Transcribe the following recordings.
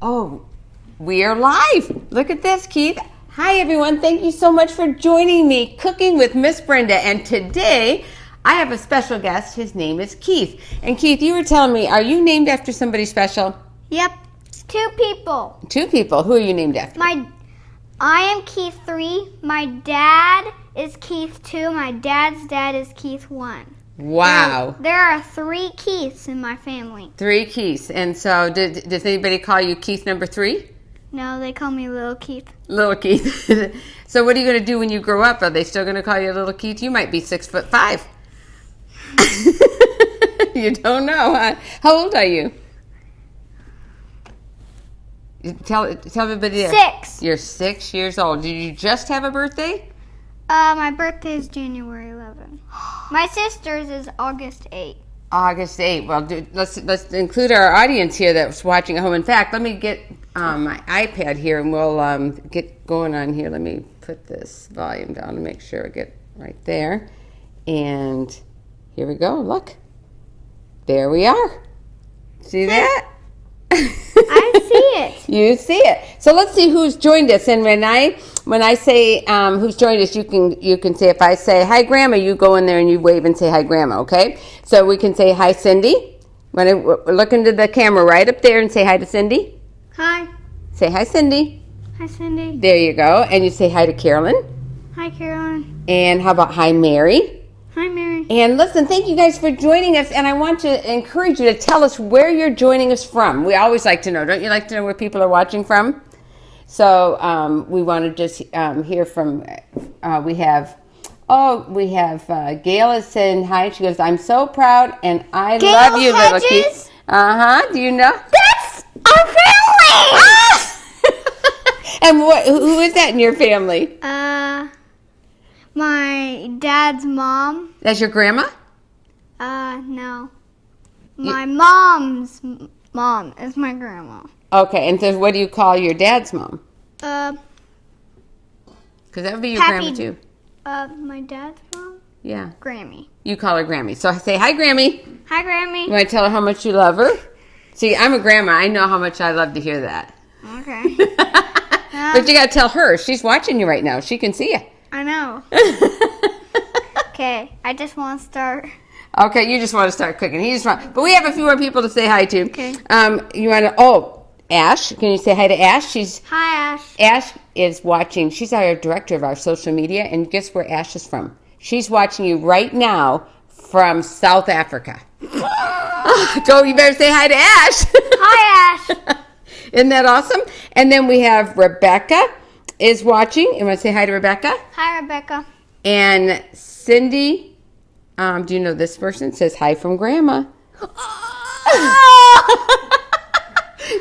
Oh, we are live. Look at this, Keith. Hi, everyone. Thank you so much for joining me, Cooking with Miss Brenda. And today, I have a special guest. His name is Keith. And Keith, you were telling me, are you named after somebody special? Yep. 2 people. 2 people. Who are you named after? I am Keith 3. My dad is Keith 2. My dad's dad is Keith 1. Wow. There are 3 Keiths in my family. 3 Keiths. And so, does anybody call you Keith number 3? No, they call me Little Keith. Little Keith. So what are you going to do when you grow up? Are they still going to call you Little Keith? You might be 6'5". You don't know, huh? How old are you? Tell everybody. 6. You're 6 years old. Did you just have a birthday? My birthday is January 11th. My sister's is August 8th. August 8th. Well, let's include our audience here that's watching at home. In fact, let me get my iPad here and we'll get going on here. Let me put this volume down to make sure I get right there. And here we go. Look. There we are. See that? I see it. You see it. So let's see who's joined us. And when I say who's joined us, you can say, if I say hi Grandma, you go in there and you wave and say hi Grandma. Okay. So we can say hi Cindy. When I look into the camera right up there and say hi to Cindy. Hi. Say hi Cindy. Hi Cindy. There you go. And you say hi to Carolyn. Hi Carolyn. And how about hi Mary? Hi Mary. And listen, thank you guys for joining us. And I want to encourage you to tell us where you're joining us from. We always like to know. Don't you like to know where people are watching from? So we want to just hear from, we have Gail is saying hi. She goes, I'm so proud and I Gail love you, Hedges? little Keith. Do you know? That's our family! And who is that in your family? My dad's mom. That's your grandma? No. My mom's mom is my grandma. Okay, and so what do you call your dad's mom? Because that would be your grandma too. My dad's mom? Yeah. Grammy. You call her Grammy. So say hi, Grammy. Hi, Grammy. You want to tell her how much you love her? See, I'm a grandma. I know how much I love to hear that. Okay. But you got to tell her. She's watching you right now. She can see you. I know. Okay, I just want to start. Okay, you just want to start cooking. But we have a few more people to say hi to. Okay. You want to? Ash. Can you say hi to Ash? Hi, Ash. Ash is watching. She's our director of our social media, and guess where Ash is from? She's watching you right now from South Africa. Go! You better say hi to Ash. Hi, Ash. Isn't that awesome? And then we have Rebecca is watching. You want to say hi to Rebecca? Hi, Rebecca. And Cindy, do you know this person? Says hi from Grandma.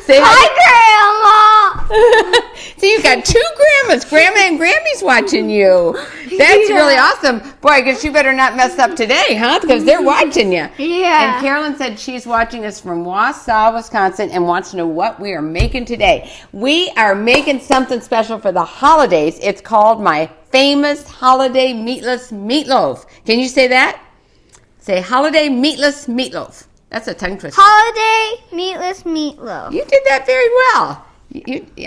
Say hi, Grandma. So you've got 2 grandmas. Grandma and Grammy's watching you. That's really awesome. Boy, I guess you better not mess up today, huh? Because they're watching you. Yeah. And Carolyn said she's watching us from Wausau, Wisconsin, and wants to know what we are making today. We are making something special for the holidays. It's called my famous holiday meatless meatloaf. Can you say that? Say holiday meatless meatloaf. That's a tongue twister. Holiday meatless meatloaf. You did that very well.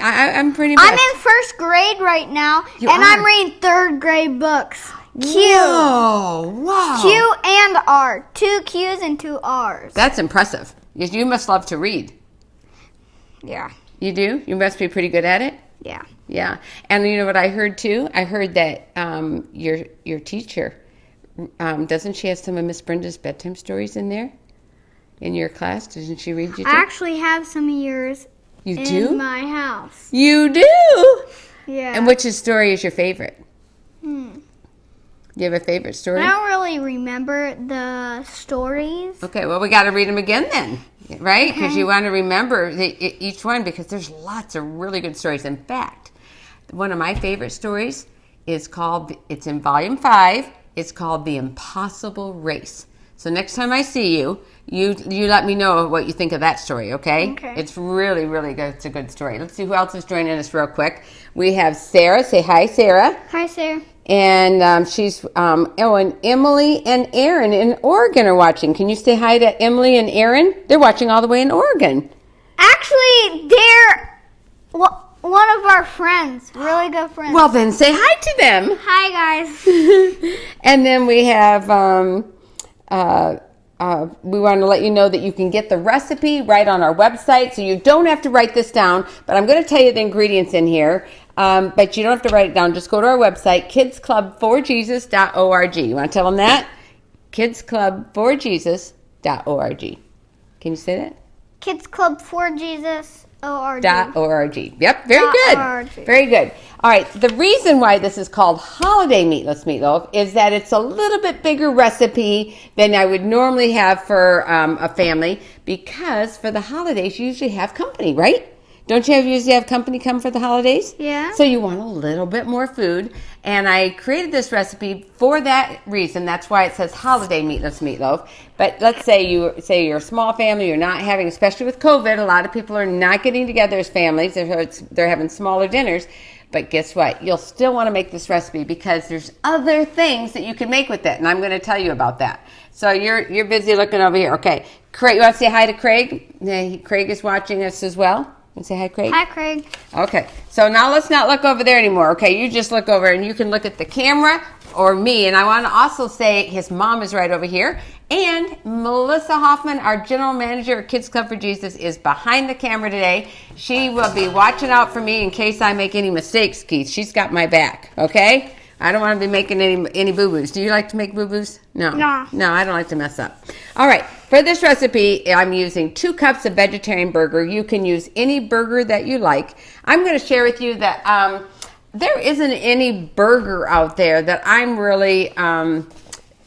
I'm pretty impressed. I'm in 1st grade right now, I'm reading 3rd grade books. Q. Whoa, wow. Q and R. 2 Q's and 2 R's. That's impressive. You must love to read. Yeah. You do? You must be pretty good at it? Yeah. Yeah. And you know what I heard too? I heard that your teacher, doesn't she have some of Miss Brenda's bedtime stories in there? In your class? Doesn't she read you too? I actually have some of yours in my house. You do? Yeah. And which story is your favorite? Do you have a favorite story? I don't really remember the stories. Okay, well, we got to read them again then, right? Because you want to remember each one because there's lots of really good stories. In fact, one of my favorite stories is it's in volume 5. It's called The Impossible Race. So next time I see you, you let me know what you think of that story, okay? Okay. It's really, really good. It's a good story. Let's see who else is joining us real quick. We have Sarah. Say hi, Sarah. Hi, Sarah. And she's, and Emily and Aaron in Oregon are watching. Can you say hi to Emily and Aaron? They're watching all the way in Oregon. Actually, they're are friends, really good friends. Well, then say hi to them. Hi, guys. And then we have, we want to let you know that you can get the recipe right on our website, so you don't have to write this down, but I'm going to tell you the ingredients in here, but you don't have to write it down. Just go to our website, kidsclub4jesus.org. You want to tell them that? kidsclub4jesus.org. Can you say that? kidsclub4jesus.org. .org. Yep, very good. .org. Very good. All right, the reason why this is called Holiday Meatless Meatloaf is that it's a little bit bigger recipe than I would normally have for a family, because for the holidays you usually have company, right? Don't you usually have company come for the holidays? Yeah. So you want a little bit more food, and I created this recipe for that reason. That's why it says Holiday Meatless Meatloaf. But let's say you're a small family, you're not having, especially with COVID, a lot of people are not getting together as families. They're having smaller dinners. But guess what? You'll still want to make this recipe because there's other things that you can make with it, and I'm going to tell you about that. So you're busy looking over here. Okay, Craig, you want to say hi to Craig? Craig is watching us as well. And say hi, Craig. Hi, Craig. Okay, so now let's not look over there anymore. Okay, you just look over and you can look at the camera or me. And I want to also say his mom is right over here. And Melissa Hoffman, our general manager at Kids Club for Jesus, is behind the camera today. She will be watching out for me in case I make any mistakes, Keith. She's got my back, okay? I don't want to be making any boo-boos. Do you like to make boo-boos? No. No, I don't like to mess up. All right, for this recipe, I'm using 2 cups of vegetarian burger. You can use any burger that you like. I'm going to share with you that there isn't any burger out there that I'm really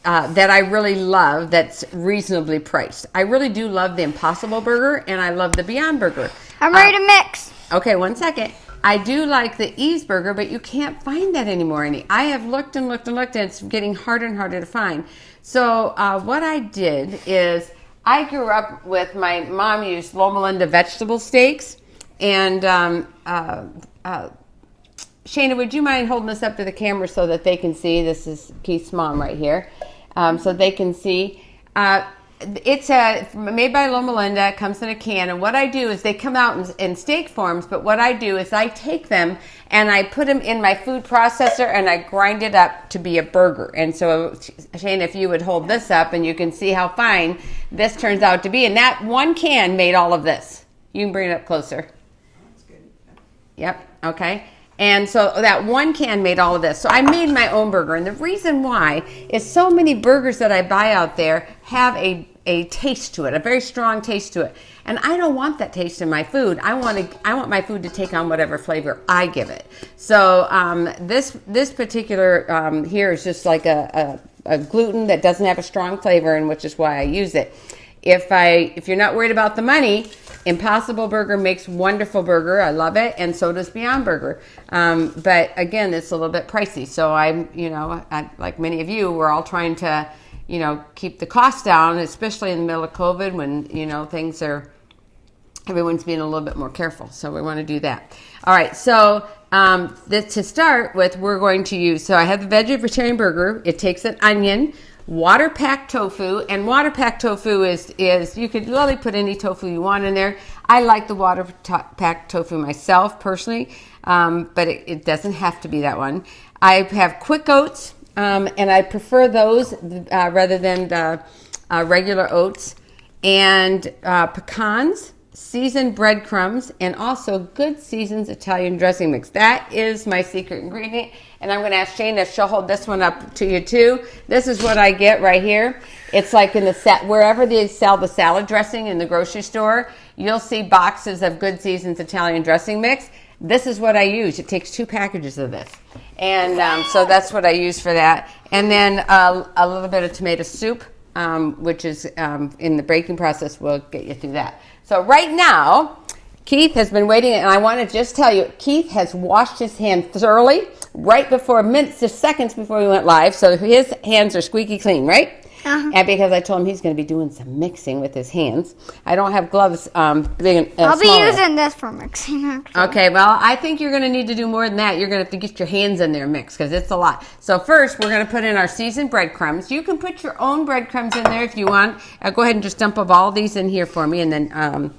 that I really love that's reasonably priced. I really do love the Impossible Burger, and I love the Beyond Burger. I'm ready to mix. Okay, one second. I do like the Ease Burger, but you can't find that anymore. I have looked and looked and looked, and it's getting harder and harder to find. So what I did is I grew up with my mom used Loma Linda vegetable steaks. And Shayna, would you mind holding this up to the camera so that they can see? This is Keith's mom right here. So they can see. It's made by Loma Linda. It comes in a can, and what I do is they come out in steak forms, but what I do is I take them and I put them in my food processor and I grind it up to be a burger. And so, Shane, if you would hold this up and you can see how fine this turns out to be, and that one can made all of this. You can bring it up closer. That's good. Yep, okay. And so that one can made all of this. So I made my own burger. And the reason why is so many burgers that I buy out there have a taste to it, a very strong taste to it. And I don't want that taste in my food. I want my food to take on whatever flavor I give it. So this particular here is just like a gluten that doesn't have a strong flavor, and which is why I use it. If you're not worried about the money, Impossible Burger makes wonderful burger. I love it, and so does Beyond Burger. But again, it's a little bit pricey. So I, like many of you, we're all trying to, keep the costs down, especially in the middle of COVID when everyone's being a little bit more careful. So we want to do that. All right. So to start with, we're going to use. So I have the vegetarian burger. It takes an onion. Water-packed tofu, and water-packed tofu is you could really put any tofu you want in there. I like the water-packed tofu myself personally, but it doesn't have to be that one. I have quick oats, and I prefer those rather than the regular oats, and pecans, seasoned breadcrumbs, and also good seasoned Italian dressing mix. That is my secret ingredient. And I'm going to ask Shane if she'll hold this one up to you too. This is what I get right here. It's like in wherever they sell the salad dressing in the grocery store, you'll see boxes of good seasoned Italian dressing mix. This is what I use. It takes 2 packages of this. And so that's what I use for that. And then a little bit of tomato soup, which is in the baking process will get you through that. So right now, Keith has been waiting, and I want to just tell you, Keith has washed his hands thoroughly right before just seconds before we went live. So his hands are squeaky clean, right? Uh-huh. And because I told him he's going to be doing some mixing with his hands. I don't have gloves big I'll be small using this for mixing, actually. Okay, well, I think you're going to need to do more than that. You're going to have to get your hands in there and mix because it's a lot. So first, we're going to put in our seasoned breadcrumbs. You can put your own breadcrumbs in there if you want. Go ahead and just dump up all these in here for me. And then,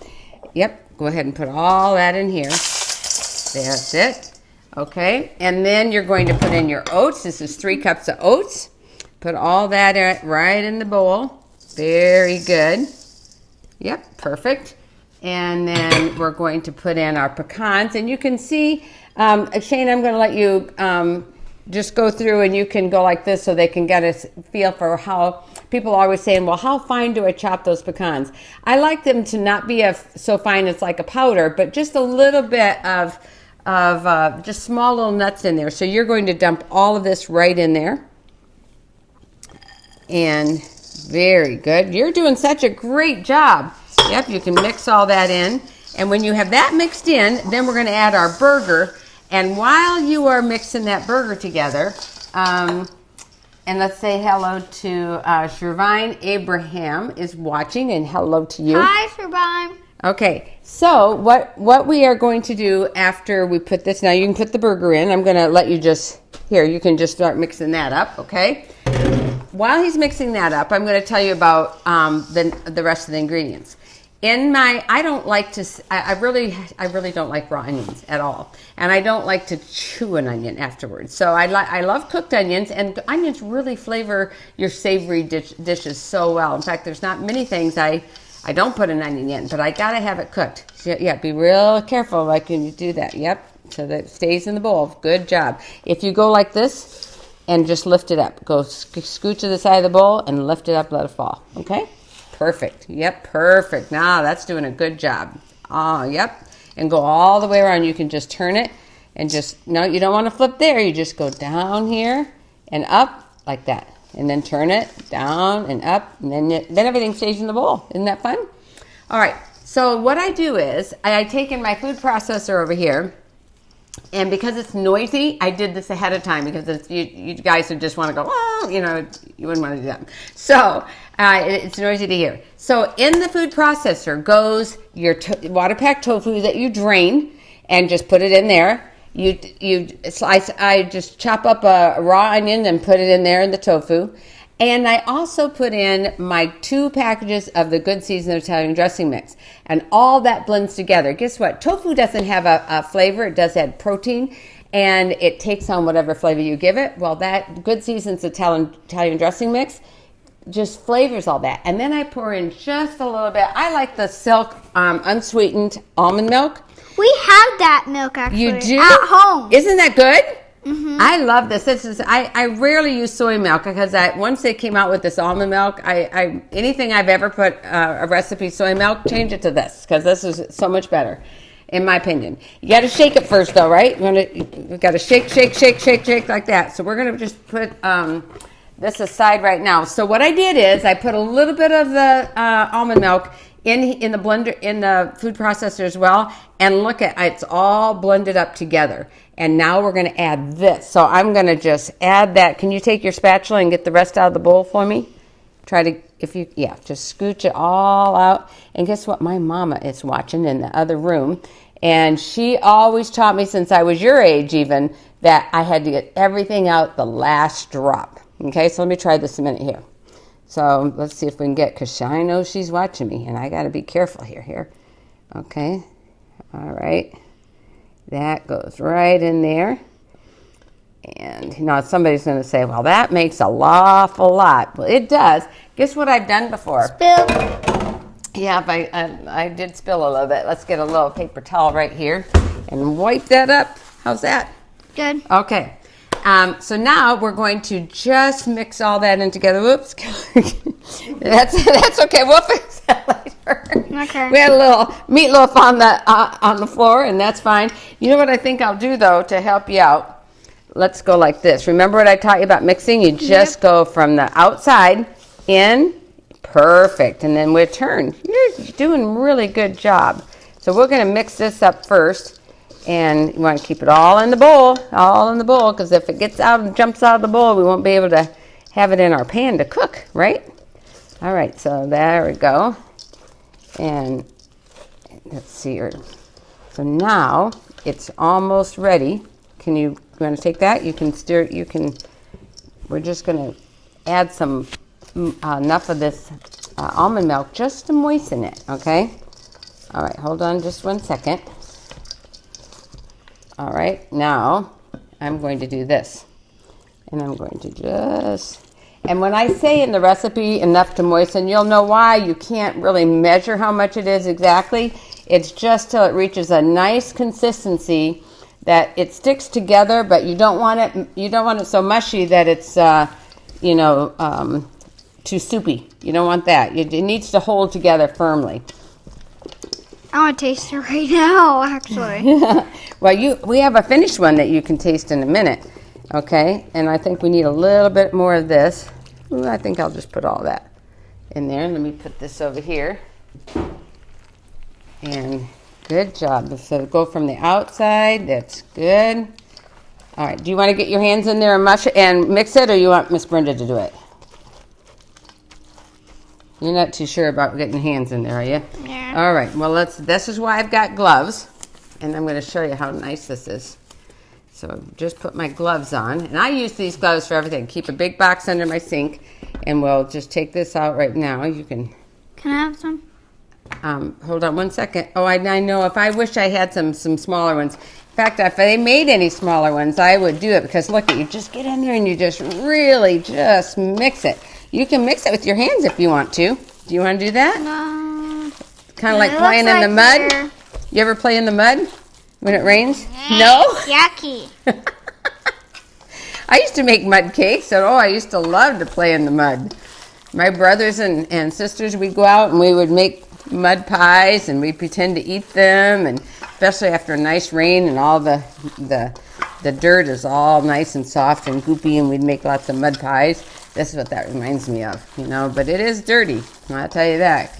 go ahead and put all that in here. That's it. Okay, and then you're going to put in your oats. This is 3 cups of oats. Put all that right in the bowl. Very good. Yep, perfect. And then we're going to put in our pecans. And you can see, Shane, I'm going to let you just go through and you can go like this so they can get a feel for how people are always saying, well, how fine do I chop those pecans? I like them to not be so fine it's like a powder, but just a little bit of just small little nuts in there. So you're going to dump all of this right in there. And very good. You're doing such a great job. Yep, you can mix all that in. And when you have that mixed in, then we're going to add our burger. And while you are mixing that burger together, and let's say hello to Shervine Abraham is watching, and hello to you. Hi, Shervine. Okay, so what we are going to do after we put this, now you can put the burger in. I'm going to let you you can just start mixing that up, okay? While he's mixing that up, I'm going to tell you about the rest of the ingredients. I really don't like raw onions at all. And I don't like to chew an onion afterwards. So I love cooked onions, and onions really flavor your savory dishes so well. In fact, there's not many things I don't put an onion in, but I got to have it cooked. Yeah, be real careful like when you do that. Yep, so that it stays in the bowl. Good job. If you go like this and just lift it up. Go scoot to the side of the bowl and lift it up, let it fall. Okay? Perfect. Yep, perfect. Now that's doing a good job. Oh, yep. And go all the way around. You can just turn it and no, you don't want to flip there. You just go down here and up like that. And then turn it down and up. And then everything stays in the bowl. Isn't that fun? All right. So what I do is I take in my food processor over here. And because it's noisy, I did this ahead of time because you guys would just want to go, oh, you wouldn't want to do that. So it's noisy to hear. So in the food processor goes your water packed tofu that you drain and just put it in there. I just chop up a raw onion and put it in there in the tofu. And I also put in my 2 packages of the Good Seasoned Italian dressing mix. And all that blends together. Guess what? Tofu doesn't have a flavor. It does add protein. And it takes on whatever flavor you give it. Well, that Good Seasoned Italian dressing mix just flavors all that. And then I pour in just a little bit. I like the Silk unsweetened almond milk. We have that milk actually. You do? At home. Isn't that good? Mm-hmm. I love this. I rarely use soy milk because once they came out with this almond milk, anything I've ever put a recipe soy milk, change it to this because this is so much better, in my opinion. You got to shake it first, though, right? We got to shake like that. So we're gonna just put this aside right now. So what I did is I put a little bit of the almond milk in the blender, in the food processor as well, and look at it's all blended up together. And now we're going to add this. So I'm going to just add that. Can you take your spatula and get the rest out of the bowl for me? Just scooch it all out. And guess what? My mama is watching in the other room. And she always taught me since I was your age even that I had to get everything out the last drop. Okay, so let me try this a minute here. So let's see if we can because I know she's watching me. And I got to be careful here. Okay. All right. That goes right in there. And somebody's going to say, well, that makes an awful lot. Well, it does. Guess what I've done before? Spill. Yeah, I did spill a little bit. Let's get a little paper towel right here and wipe that up. How's that? Good. Okay. So now we're going to just mix all that in together. Whoops. That's okay. We'll fix that later. Okay. We had a little meatloaf on the floor, and that's fine. You know what I think I'll do, though, to help you out? Let's go like this. Remember what I taught you about mixing? You just go from the outside in. Perfect. And then we turn. You're doing a really good job. So we're going to mix this up first. And you want to keep it all in the bowl, because if it gets out and jumps out of the bowl, we won't be able to have it in our pan to cook, right? All right, so there we go. And let's see here. So now it's almost ready. You want to take that? You can stir it. We're just going to add some enough of this almond milk just to moisten it, okay? All right, hold on just 1 second. All right, now I'm going to do this. And I'm going to just, and when I say in the recipe enough to moisten, you'll know why. You can't really measure how much it is exactly. It's just till it reaches a nice consistency that it sticks together, but you don't want it so mushy that it's too soupy. You don't want that. It needs to hold together firmly. I want to taste it right now, actually. Well, we have a finished one that you can taste in a minute. Okay, and I think we need a little bit more of this. Ooh, I think I'll just put all that in there. Let me put this over here. And good job. So go from the outside. That's good. All right, do you want to get your hands in there and mush it and mix it, or you want Miss Brenda to do it? You're not too sure about getting your hands in there, are you? Yeah. All right, well, this is why I've got gloves, and I'm going to show you how nice this is. So just put my gloves on, and I use these gloves for everything. Keep a big box under my sink, and we'll just take this out right now. You can. Can I have some? Hold on one second. Oh, I know. If I wish I had some smaller ones. In fact, if they made any smaller ones, I would do it because look, you just get in there and you just really just mix it. You can mix it with your hands if you want to. Do you want to do that? No. Kind of like playing in the mud. Here. You ever play in the mud when it rains? No? Yucky. I used to make mud cakes, and I used to love to play in the mud. My brothers and sisters, we'd go out and we would make mud pies, and we'd pretend to eat them, and especially after a nice rain and all the dirt is all nice and soft and goopy, and we'd make lots of mud pies. This is what that reminds me of, but it is dirty. I'll tell you that,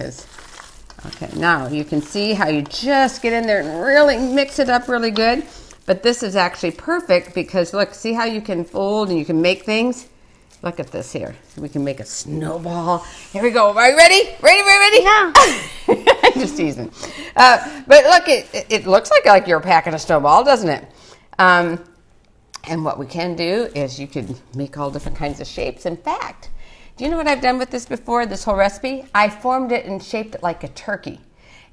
okay, now you can see how you just get in there and really mix it up really good. But this is actually perfect because look, see how you can fold and you can make things? Look at this here. We can make a snowball. Here we go. Are you ready? Ready? No. I'm just teasing. But look, it looks like you're packing a snowball, doesn't it? And what we can do is you could make all different kinds of shapes. In fact, do you know what I've done with this before, this whole recipe? I formed it and shaped it like a turkey.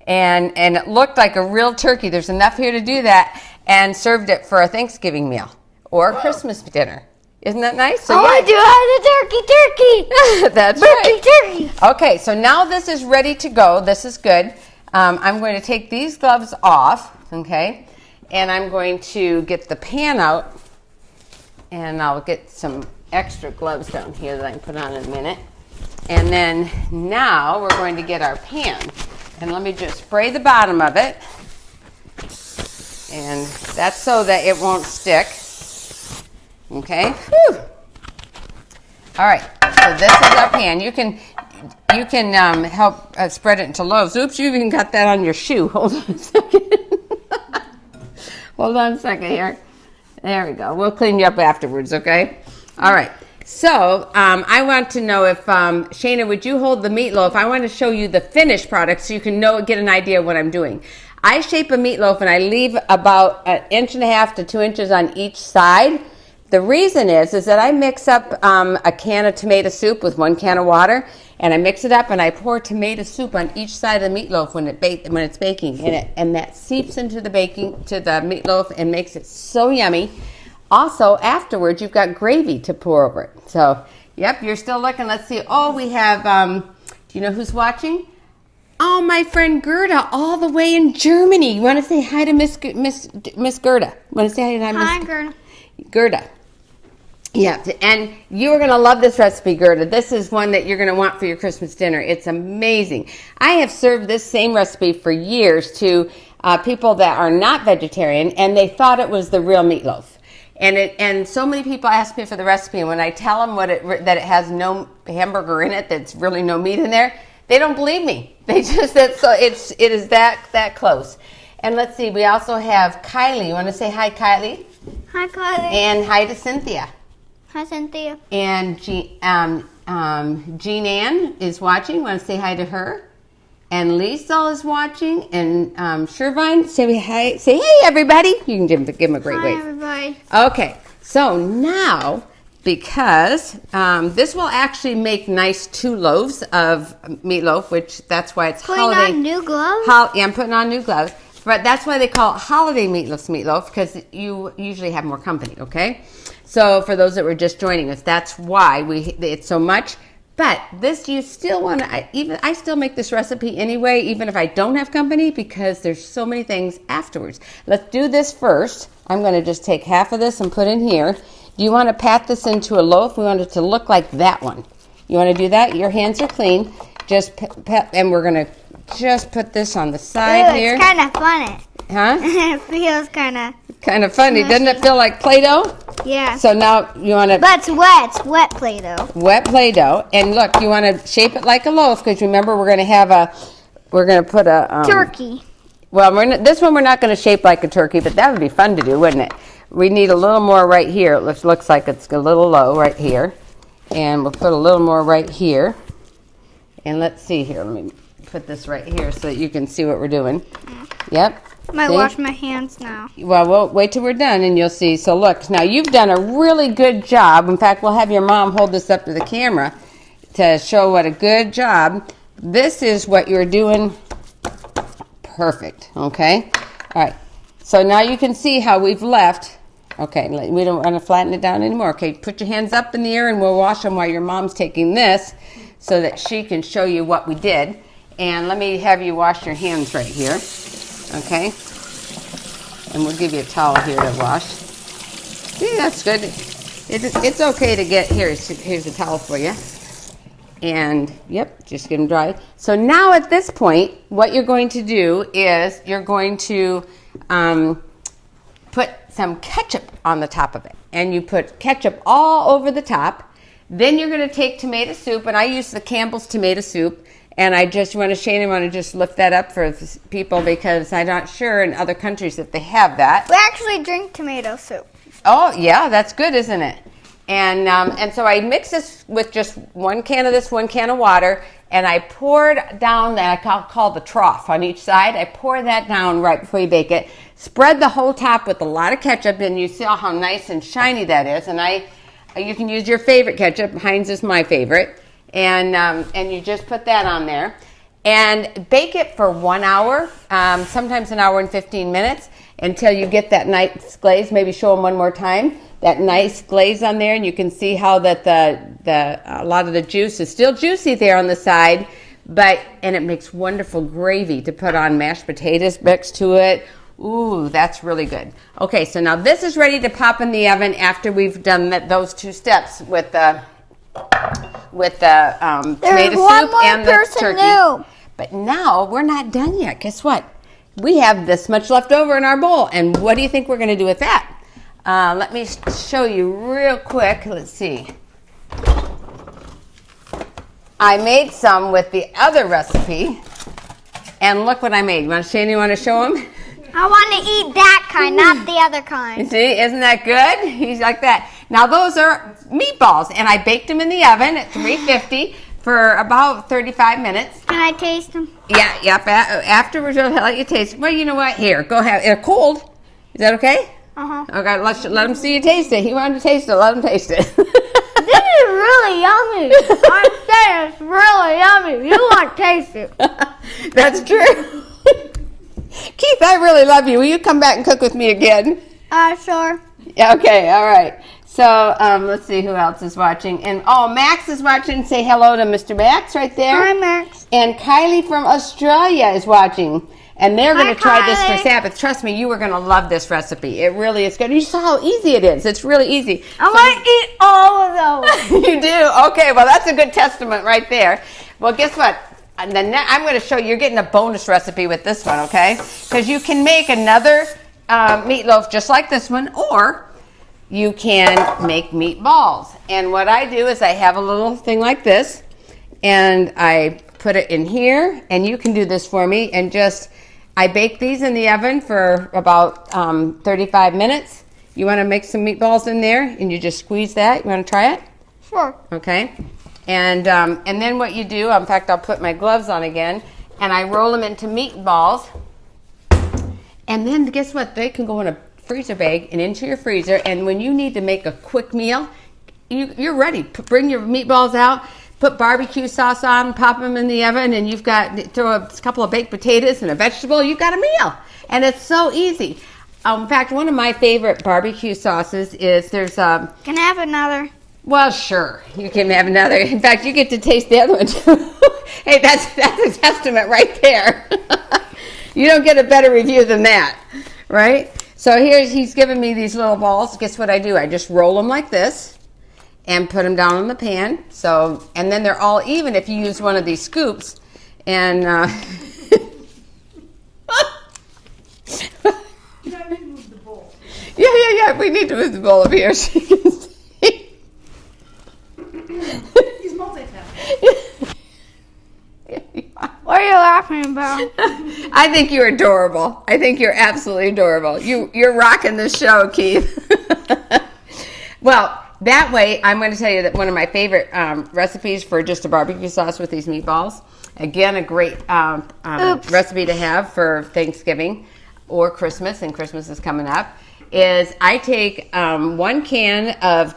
And it looked like a real turkey. There's enough here to do that. And served it for a Thanksgiving meal or a Christmas dinner. Isn't that nice? So I do have the turkey. That's right. Turkey. Okay, so now this is ready to go. This is good. I'm going to take these gloves off, okay? And I'm going to get the pan out. And I'll get some extra gloves down here that I can put on in a minute. And then now we're going to get our pan. And let me just spray the bottom of it. And that's so that it won't stick. Okay. Whew. All right. So this is our pan. You can help spread it into loaves. Oops, you even got that on your shoe. Hold on a second. Hold on a second here. There we go. We'll clean you up afterwards, okay? All right. So I want to know if, Shayna, would you hold the meatloaf? I want to show you the finished product so you can get an idea of what I'm doing. I shape a meatloaf and I leave about 1.5 inches to 2 inches on each side. The reason is that I mix up a can of tomato soup with 1 can of water, and I mix it up and I pour tomato soup on each side of the meatloaf when it's baking, and that seeps into the meatloaf and makes it so yummy. Also, afterwards, you've got gravy to pour over it. So, yep, you're still looking. Let's see. Oh, we have, do you know who's watching? Oh, my friend Gerda, all the way in Germany. You want to say hi to Miss Gerda? Want to say hi to Hi, Gerda. Gerda. Yeah, and you are going to love this recipe, Gerda. This is one that you're going to want for your Christmas dinner. It's amazing. I have served this same recipe for years to people that are not vegetarian, and they thought it was the real meatloaf. And so many people ask me for the recipe, and when I tell them that it has no hamburger in it, that's really no meat in there, they don't believe me. They just it is that close. And let's see, we also have Kylie. You want to say hi, Kylie? Hi, Kylie. And hi to Cynthia. Hi, Cynthia. And Jean Ann is watching. Want to say hi to her? And Lisa is watching. And Shervine, say hi. Say hey, everybody. You can give them a great wave. Hi, everybody. Okay, so now, because this will actually make nice 2 loaves of meatloaf, which that's why it's holiday. Putting on new gloves? Yeah, I'm putting on new gloves. But that's why they call it holiday meatless meatloaf, because you usually have more company, okay? So for those that were just joining us, that's why it's so much. But this, you still want to, I still make this recipe anyway, even if I don't have company, because there's so many things afterwards. Let's do this first. I'm going to just take half of this and put in here. Do you want to pat this into a loaf? We want it to look like that one. You want to do that? Your hands are clean. Just pat, and we're going to just put this on the side here. It's kind of funny. Huh? It feels kind of funny. Doesn't it feel like Play-Doh? Yeah. So now you want to... But it's wet. It's wet Play-Doh. Wet Play-Doh. And look, you want to shape it like a loaf, because remember we're going to put a... Turkey. Well, this one we're not going to shape like a turkey, but that would be fun to do, wouldn't it? We need a little more right here. It looks like it's a little low right here. And we'll put a little more right here. And let's see here. Let me put this right here so that you can see what we're doing. Yep. I might see? wash my hands now. Well, we'll wait till we're done and you'll see. So look, now you've done a really good job. In fact, we'll have your mom hold this up to the camera to show what a good job. This is what you're doing perfect, okay? All right. So now you can see how we've left. Okay, we don't want to flatten it down anymore. Okay, put your hands up in the air and we'll wash them while your mom's taking this so that she can show you what we did. And let me have you wash your hands right here. Okay, and we'll give you a towel here to wash. See, that's good. It's okay to get, here's a towel for you. And, yep, just get them dry. So now at this point, what you're going to do is you're going to put some ketchup on the top of it. And you put ketchup all over the top. Then you're going to take tomato soup, and I use the Campbell's tomato soup. And I just want to, Shane, want to just lift that up for people because I'm not sure in other countries if they have that. We actually drink tomato soup. Oh, yeah, that's good, isn't it? And so I mix this with just 1 can of this, 1 can of water, and I poured down that I call the trough on each side. I pour that down right before you bake it. Spread the whole top with a lot of ketchup, and you see how nice and shiny that is. And you can use your favorite ketchup. Heinz is my favorite. And you just put that on there and bake it for 1 hour, sometimes 1 hour and 15 minutes until you get that nice glaze. Maybe show them one more time, that nice glaze on there, and you can see how that a lot of the juice is still juicy there on the side, and it makes wonderful gravy to put on mashed potatoes next to it. Ooh, that's really good. Okay, so now this is ready to pop in the oven after we've done those 2 steps with the tomato soup and the turkey. New. But now we're not done yet. Guess what? We have this much left over in our bowl. And what do you think we're going to do with that? Let me show you real quick. Let's see. I made some with the other recipe. And look what I made. Shane, you want to show them? I want to eat that kind, not the other kind. See, isn't that good? He's like that. Now those are meatballs, and I baked them in the oven at 350 for about 35 minutes. Can I taste them? Yeah, yep. Afterwards, I'll let you taste. Well, you know what? Here, go ahead. They're cold. Is that okay? Uh-huh. Okay, let him see you taste it. He wanted to taste it. Let him taste it. This is really yummy. I'm saying it's really yummy. You want to taste it. That's true. Keith, I really love you. Will you come back and cook with me again? Sure. Yeah, okay, all right. So let's see who else is watching. And Max is watching. Say hello to Mr. Max right there. Hi, Max. And Kylie from Australia is watching. And they're going to try this for Kylie. Sabbath. Trust me, you are going to love this recipe. It really is good. You saw how easy it is. It's really easy. I want to eat all of those. You do? Okay, well, that's a good testament right there. Well, guess what? And then I'm going to show you. You're getting a bonus recipe with this one, okay? Because you can make another meatloaf just like this one, or you can make meatballs. And what I do is I have a little thing like this, and I put it in here, and you can do this for me, and I bake these in the oven for about 35 minutes. You want to make some meatballs in there, and you just squeeze that. You want to try it? Sure. Okay. And then what you do, in fact, I'll put my gloves on again, and I roll them into meatballs. And then guess what? They can go in a freezer bag and into your freezer. And when you need to make a quick meal, you're ready. Bring your meatballs out, put barbecue sauce on, pop them in the oven, and you've got, throw a couple of baked potatoes and a vegetable, you've got a meal. And it's so easy. In fact, one of my favorite barbecue sauces is Can I have another? Well, sure, you can have another. In fact, you get to taste the other one too. Hey, that's a testament right there. You don't get a better review than that, right? So he's giving me these little balls. Guess what I do? I just roll them like this and put them down in the pan. So, and then they're all even if you use one of these scoops. And yeah. We need to move the bowl over here so you can see. He's multitasking. What are you laughing about? I think you're adorable. I think you're absolutely adorable. You're rocking this show, Keith. Well, that way, I'm going to tell you that one of my favorite recipes for just a barbecue sauce with these meatballs. Again, a great recipe to have for Thanksgiving or Christmas, and Christmas is coming up, is I take 1 can of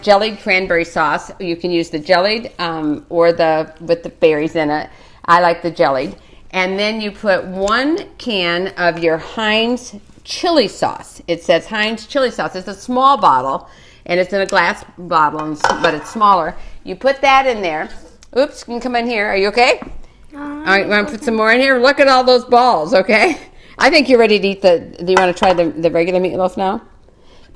jellied cranberry sauce. You can use the jellied or with the berries in it. I like the jellied. And then you put 1 can of your Heinz chili sauce. It says Heinz chili sauce. It's a small bottle, and it's in a glass bottle, but it's smaller. You put that in there. Oops, you can come in here. Are you okay? All right, you want to put some more in here? Look at all those balls, okay? I think you're ready to eat do you want to try the regular meatloaf now?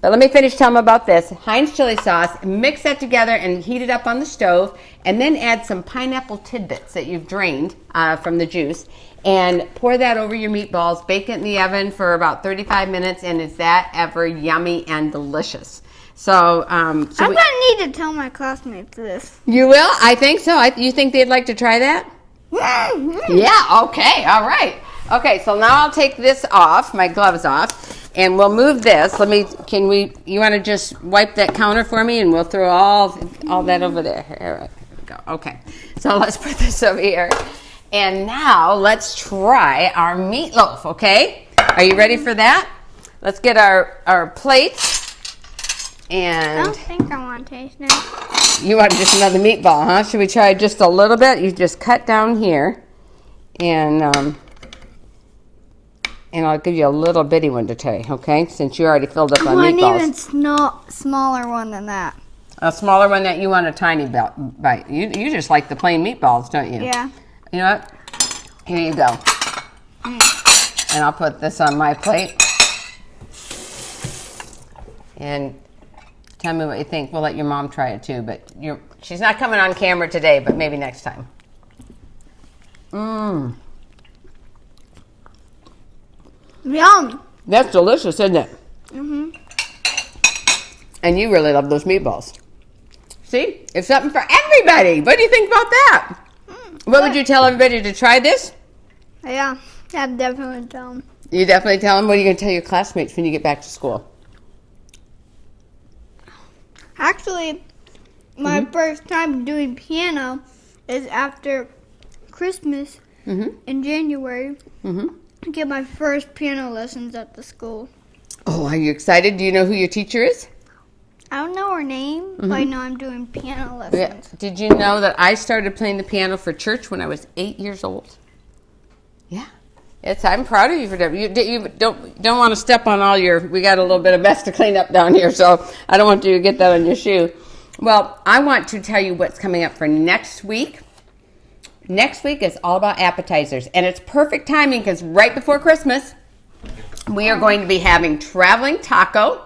But let me finish telling them about this. Heinz chili sauce, mix that together and heat it up on the stove, and then add some pineapple tidbits that you've drained from the juice, and pour that over your meatballs. Bake it in the oven for about 35 minutes, and is that ever yummy and delicious. So, I'm going to need to tell my classmates this. You will? I think so. You think they'd like to try that? Yeah, okay, all right. Okay, so now I'll take this off, my gloves off, and we'll move this. You want to just wipe that counter for me, and we'll throw all that over there. Here we go. Okay, so let's put this over here. And now let's try our meatloaf, okay? Are you ready for that? Let's get our plates. And I don't think I want to taste it. You want just another meatball, huh? Should we try just a little bit? You just cut down here, and I'll give you a little bitty one to try, okay? Since you already filled up on meatballs. I want an even smaller one than that. A smaller one that you want a tiny bite. You just like the plain meatballs, don't you? Yeah. You know what? Here you go. And I'll put this on my plate. And tell me what you think. We'll let your mom try it too, but she's not coming on camera today, but maybe next time. Mmm. Yum. That's delicious, isn't it? Mm-hmm. And you really love those meatballs. See? It's something for everybody. What do you think about that? What would you tell everybody to try this? Yeah, I'd definitely tell them. You definitely tell them? What are you going to tell your classmates when you get back to school? Actually, my first time doing piano is after Christmas in January. I get my first piano lessons at the school. Oh, are you excited? Do you know who your teacher is? I don't know her name, but I know I'm doing piano lessons. Yeah. Did you know that I started playing the piano for church when I was 8 years old? Yeah. I'm proud of you for that. You don't want to step on we got a little bit of mess to clean up down here, so I don't want you to get that on your shoe. Well, I want to tell you what's coming up for next week. Next week is all about appetizers, and it's perfect timing because right before Christmas, we are going to be having traveling taco,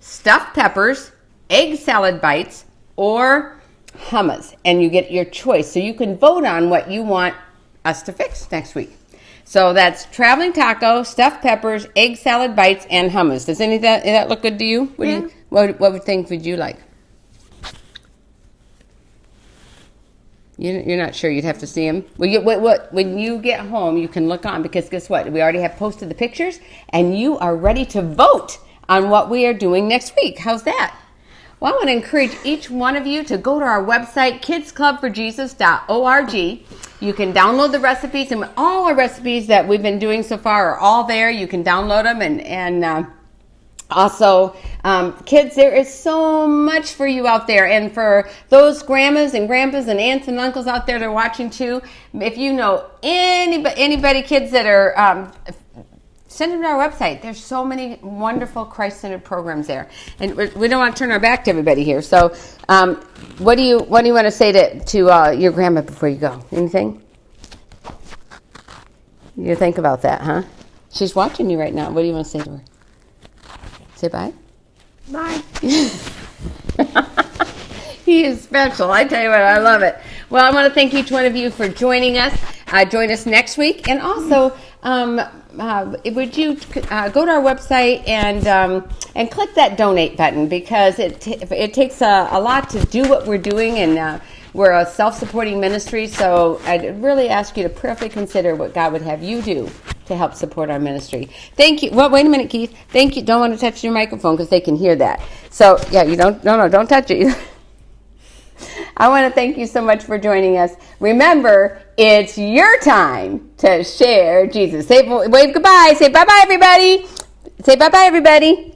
stuffed peppers, egg salad bites, or hummus, and you get your choice. So you can vote on what you want us to fix next week. So that's traveling taco, stuffed peppers, egg salad bites, and hummus. Does any of that look good to you? What things would you like? You're not sure. You'd have to see them. When you get home, you can look on, because guess what? We already have posted the pictures, and you are ready to vote on what we are doing next week. How's that? Well, I want to encourage each one of you to go to our website, kidsclubforjesus.org. You can download the recipes, and all our recipes that we've been doing so far are all there. You can download them Also, kids, there is so much for you out there. And for those grandmas and grandpas and aunts and uncles out there that are watching too, if you know anybody kids that are, send them to our website. There's so many wonderful Christ-centered programs there. And we don't want to turn our back to everybody here. So what do you want to say to your grandma before you go? Anything? You think about that, huh? She's watching you right now. What do you want to say to her? Say bye. Bye. He is special. I tell you what, I love it. Well, I want to thank each one of you for joining us. Join us next week. And also, would you go to our website and click that donate button, because it takes a lot to do what we're doing, and we're a self-supporting ministry. So I'd really ask you to prayerfully consider what God would have you do to help support our ministry. Thank you. Well, wait a minute, Keith. Thank you. Don't want to touch your microphone because they can hear that. So yeah, you don't. No, don't touch it. I want to thank you so much for joining us. Remember, it's your time to share Jesus. Say, wave goodbye. Say bye-bye, everybody. Say bye-bye, everybody.